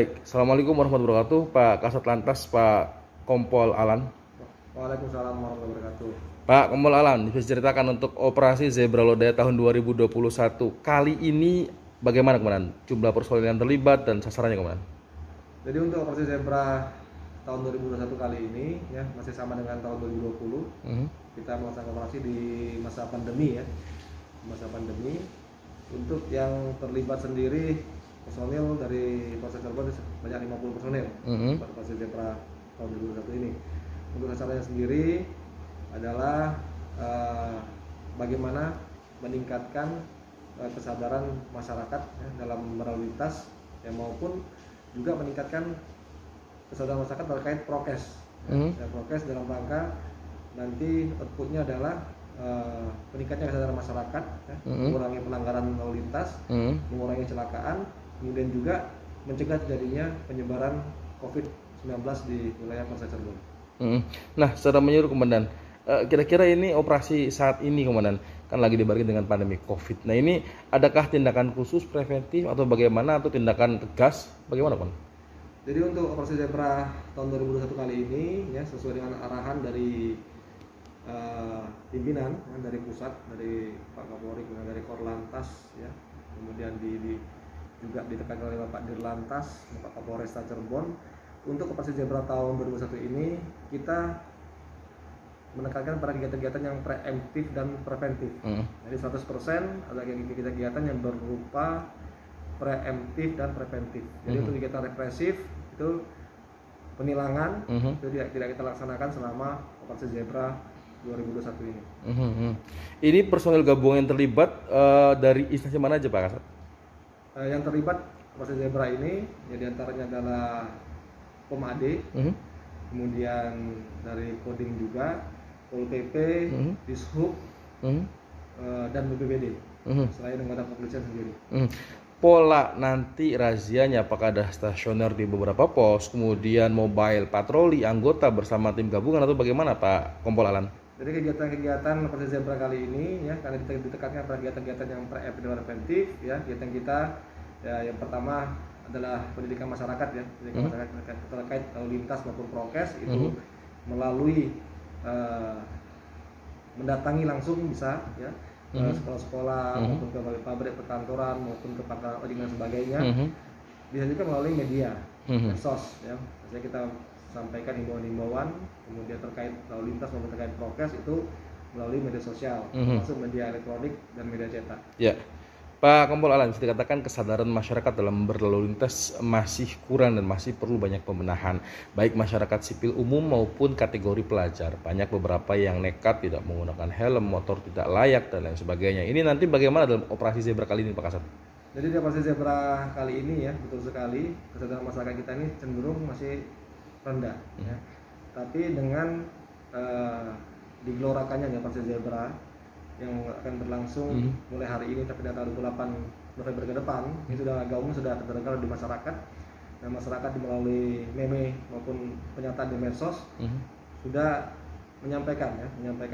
Baik, Assalamualaikum warahmatullahi wabarakatuh, Pak Kasat Lantas, Pak Kompol Alan. Waalaikumsalam warahmatullahi wabarakatuh. Pak Kompol Alan, bisa ceritakan untuk operasi Zebra Lodaya tahun 2021 kali ini bagaimana kemarin? Jumlah personil yang terlibat dan sasarannya kemarin? Jadi untuk operasi Zebra tahun 2021 kali ini ya masih sama dengan tahun 2020. Kita melaksanakan operasi di masa pandemi ya. Masa pandemi. Untuk yang terlibat sendiri personil dari Polsek Cirebon banyak 50 personil pada operasi Zebra tahun 2021 ini. Untuk sasarannya sendiri adalah bagaimana meningkatkan kesadaran masyarakat ya, dalam berlalu lintas ya, maupun juga meningkatkan kesadaran masyarakat terkait prokes. Ya, prokes dalam rangka nanti outputnya adalah meningkatnya kesadaran masyarakat ya, mengurangi pelanggaran lalu lintas, mengurangi kecelakaan, kemudian juga mencegah terjadinya penyebaran COVID-19 di wilayah Polsek Cirebon. Nah, secara menyeluruh Komandan, kira-kira ini operasi saat ini Komandan kan lagi dibarengi dengan pandemi COVID. Nah, ini adakah tindakan khusus preventif atau bagaimana, atau tindakan tegas bagaimana Komandan? Jadi untuk operasi Zebra tahun 2021 kali ini ya sesuai dengan arahan dari pimpinan ya, dari pusat, dari Pak Kapolri, dari Korlantas ya, kemudian juga ditekankan oleh Bapak Dirlantas, Bapak Kapolresta Cirebon. Untuk operasi Zebra tahun 2021 ini kita menekankan pada kegiatan-kegiatan yang preemptif dan preventif. Jadi 100% ada kegiatan yang berupa preemptif dan preventif. Jadi untuk kegiatan represif itu penilangan itu tidak kita laksanakan selama operasi Zebra 2021 ini. Ini personil gabungan yang terlibat dari instansi mana aja Pak Kasat? Yang terlibat operasi Zebra ini ya diantaranya adalah POM-AD, kemudian dari Kodim juga, Pol PP, Dishub, dan BPBD. Selain anggota kepolisian sendiri. Pola nanti razianya apakah ada stasioner di beberapa pos, kemudian mobile patroli anggota bersama tim gabungan, atau bagaimana Pak Kompol Alan? Jadi kegiatan operasi Zebra kali ini ya karena ditekankan pada kegiatan-kegiatan yang preemptif dan preventif ya, kegiatan kita ya, yang pertama adalah pendidikan masyarakat ya, pendidikan masyarakat terkait lalu lintas maupun prokes itu melalui mendatangi langsung bisa ya sekolah-sekolah maupun ke pabrik perkantoran maupun ke pangkalan ojek dan sebagainya. Bisa juga melalui media medsos ya. Biasanya kita sampaikan himbauan-himbauan kemudian terkait lalu lintas maupun terkait prokes itu melalui media sosial, termasuk media elektronik dan media cetak. Ya. Pak Kompol Alan, bisa dikatakan kesadaran masyarakat dalam berlalu lintas masih kurang dan masih perlu banyak pembenahan, baik masyarakat sipil umum maupun kategori pelajar. Banyak beberapa yang nekat tidak menggunakan helm, motor tidak layak dan lain sebagainya. Ini nanti bagaimana dalam operasi Zebra kali ini Pak Kasat? Jadi di operasi Zebra kali ini ya betul sekali kesadaran masyarakat kita ini cenderung masih rendah ya. Tapi dengan digelorakannya nih operasi Zebra yang akan berlangsung mulai hari ini tapi tanggal 28 November ke depan, ini sudah gaungnya sudah terdengar di masyarakat, dan masyarakat melalui meme maupun pernyataan di medsos sudah menyampaikan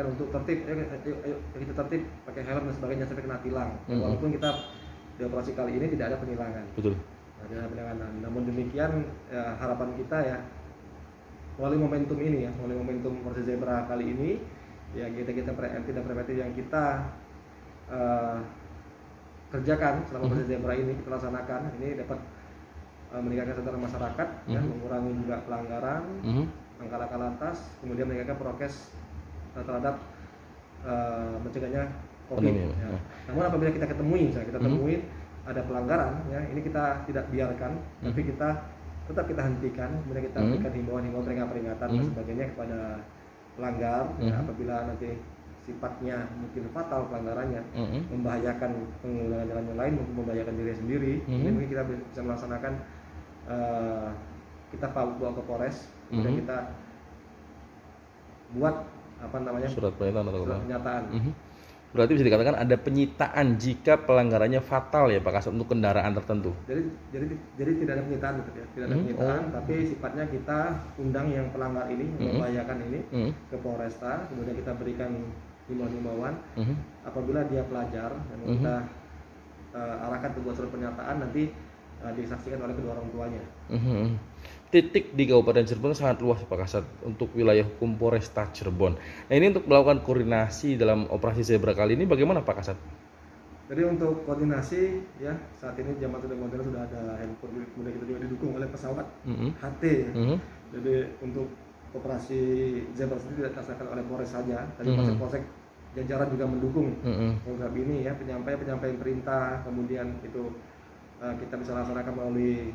untuk tertib, ayo kita tertib, pakai helm dan sebagainya sampai kena tilang. Walaupun kita di operasi kali ini tidak ada penilangan. Betul. Tidak ada penilangan. Namun demikian ya, harapan kita ya melalui momentum ini ya, melalui momentum operasi Zebra kali ini ya, kita preemptif dan preventif yang kita kerjakan selama operasi Zebra ini kita laksanakan ini dapat meningkatkan kesadaran masyarakat ya, mengurangi juga pelanggaran angka lantas, kemudian meningkatkan prokes terhadap mencegahnya COVID ya. Namun apabila kita temuin ada pelanggaran ya, ini kita tidak biarkan tapi kita tetap hentikan, kemudian kita berikan himbauan peringatan dan sebagainya kepada pelanggar ya, apabila nanti sifatnya mungkin fatal pelanggarannya, membahayakan pengguna jalan yang lain maupun membahayakan diri sendiri, mungkin kita bisa melaksanakan kita bawa ke Polres, kemudian kita buat surat pernyataan. Berarti bisa dikatakan ada penyitaan jika pelanggarannya fatal ya Pak Kasat untuk kendaraan tertentu. Jadi tidak ada penyitaan gitu ya. Tidak ada penyitaan, tapi sifatnya kita undang yang pelanggar ini, yang membahayakan ini ke Polresta, kemudian kita berikan himbauan. Apabila dia pelajar, yang kita arahkan ke buat surat pernyataan, nanti disaksikan oleh kedua orang tuanya. Titik di Kabupaten Cirebon sangat luas Pak Kasat untuk wilayah hukum Polresta Cirebon. Nah ini untuk melakukan koordinasi dalam operasi zebra kali ini bagaimana Pak Kasat? Jadi untuk koordinasi ya saat ini zaman sudah modern, sudah ada handphone, kemudian kita juga didukung oleh pesawat HT. Jadi untuk operasi zebra sendiri tidak dilaksanakan oleh Polres saja, tapi polsek jajaran juga mendukung program ini ya, penyampaian perintah, kemudian itu kita bisa laksanakan melalui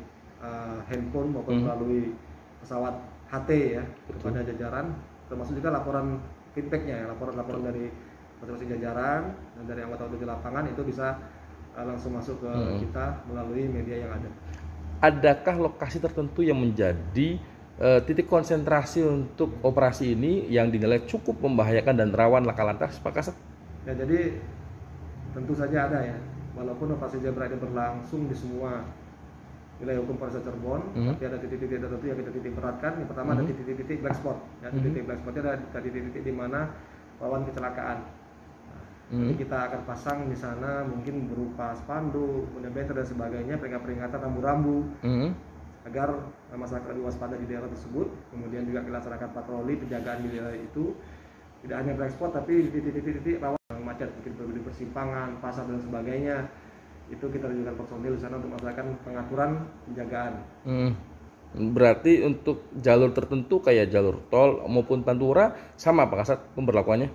handphone maupun melalui pesawat HT ya kepada jajaran, termasuk juga laporan feedbacknya ya, laporan dari masing-masing jajaran dan dari anggota di lapangan itu bisa langsung masuk ke kita melalui media yang ada. Adakah lokasi tertentu yang menjadi titik konsentrasi untuk operasi ini yang dinilai cukup membahayakan dan rawan laka lantas Pak Kasat? Ya jadi tentu saja ada ya, walaupun operasi zebra ini berlangsung di semua wilayah hukum Polresta Cirebon, tapi ada titik-titik tertentu yang kita titik beratkan. Yang pertama ada titik-titik black spot. Ya, titik black spotnya ada titik-titik di mana rawan kecelakaan. Jadi kita akan pasang di sana mungkin berupa spanduk, kemudian banner dan sebagainya, peringatan rambu-rambu agar masyarakat lebih waspada di daerah tersebut. Kemudian juga dilaksanakan patroli penjagaan di daerah itu. Tidak hanya black spot, tapi di titik-titik rawan macet, mungkin di persimpangan, pasar dan sebagainya. Itu kita tunjukkan personil di sana untuk melaksanakan pengaturan penjagaan. Berarti untuk jalur tertentu kayak jalur tol maupun pantura sama Pak Kasat pemberlakuannya?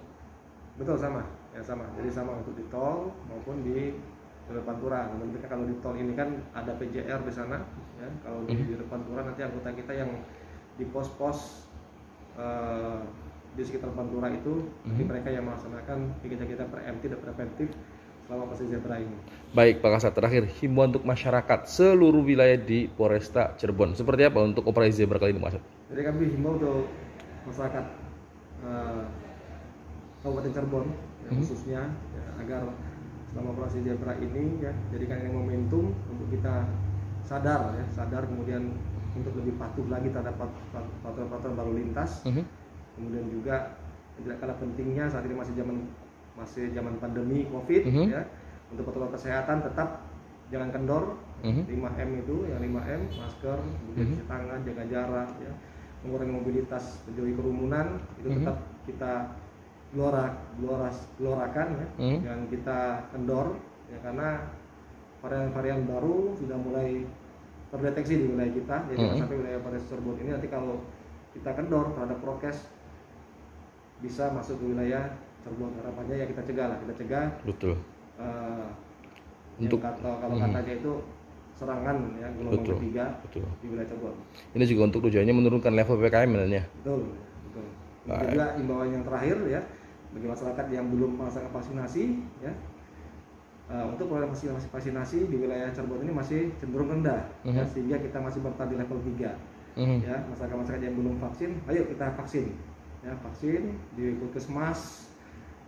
Betul, sama. Ya sama. Jadi sama untuk di tol maupun di jalur pantura. Namun kalau di tol ini kan ada PJR di sana ya. Kalau di jalur pantura nanti anggota kita yang di pos-pos di sekitar pantura itu mereka yang melaksanakan kegiatan kita preemptif dan preventif selama operasi zebra ini. Baik Pak Kasat, terakhir himbauan untuk masyarakat seluruh wilayah di Polresta Cirebon seperti apa untuk operasi zebra kali ini Pak Kasat? Jadi kami himbau untuk masyarakat Kabupaten Cirebon ya, khususnya ya, agar selama operasi zebra ini ya jadikan yang momentum untuk kita sadar kemudian untuk lebih patuh lagi terhadap peraturan lalu lintas. Kemudian juga tidak kalah pentingnya saat ini masih zaman pandemi Covid ya, untuk protokol kesehatan tetap jangan kendor. 5M itu yang 5M, masker, kemudian cuci tangan, jaga jarak ya, mengurangi mobilitas, menjauhi kerumunan, itu tetap kita gelorakan ya, jangan kita kendor ya, karena varian-varian baru sudah mulai terdeteksi di wilayah kita. Jadi sampai wilayah Polresta Cirebon ini nanti kalau kita kendor terhadap prokes bisa masuk ke wilayah Cirebon. Harapannya ya kita cegah. Betul. Untuk kalau katanya itu serangan ya gelombang ketiga di wilayah Cirebon. Ini juga untuk tujuannya menurunkan level PPKM ya. Betul. Juga imbauan yang terakhir ya bagi masyarakat yang belum melaksanakan vaksinasi ya. Untuk program vaksinasi di wilayah Cirebon ini masih cenderung rendah ya, sehingga kita masih bertahan di level 3. Ya, masyarakat yang belum vaksin, ayo kita vaksin. Ya, vaksin di puskesmas,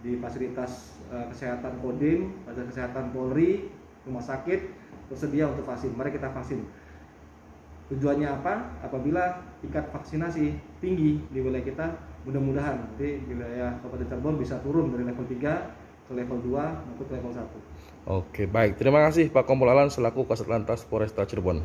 di fasilitas kesehatan Kodim, fasilitas kesehatan Polri, rumah sakit tersedia untuk vaksin. Mari kita vaksin. Tujuannya apa? Apabila tingkat vaksinasi tinggi di wilayah kita, mudah-mudahan nanti wilayah Kabupaten Cirebon bisa turun dari level 3 ke level 2 maupun ke level 1. Oke, baik. Terima kasih Pak Kompol Alan selaku Kasat Lantas Polresta Cirebon.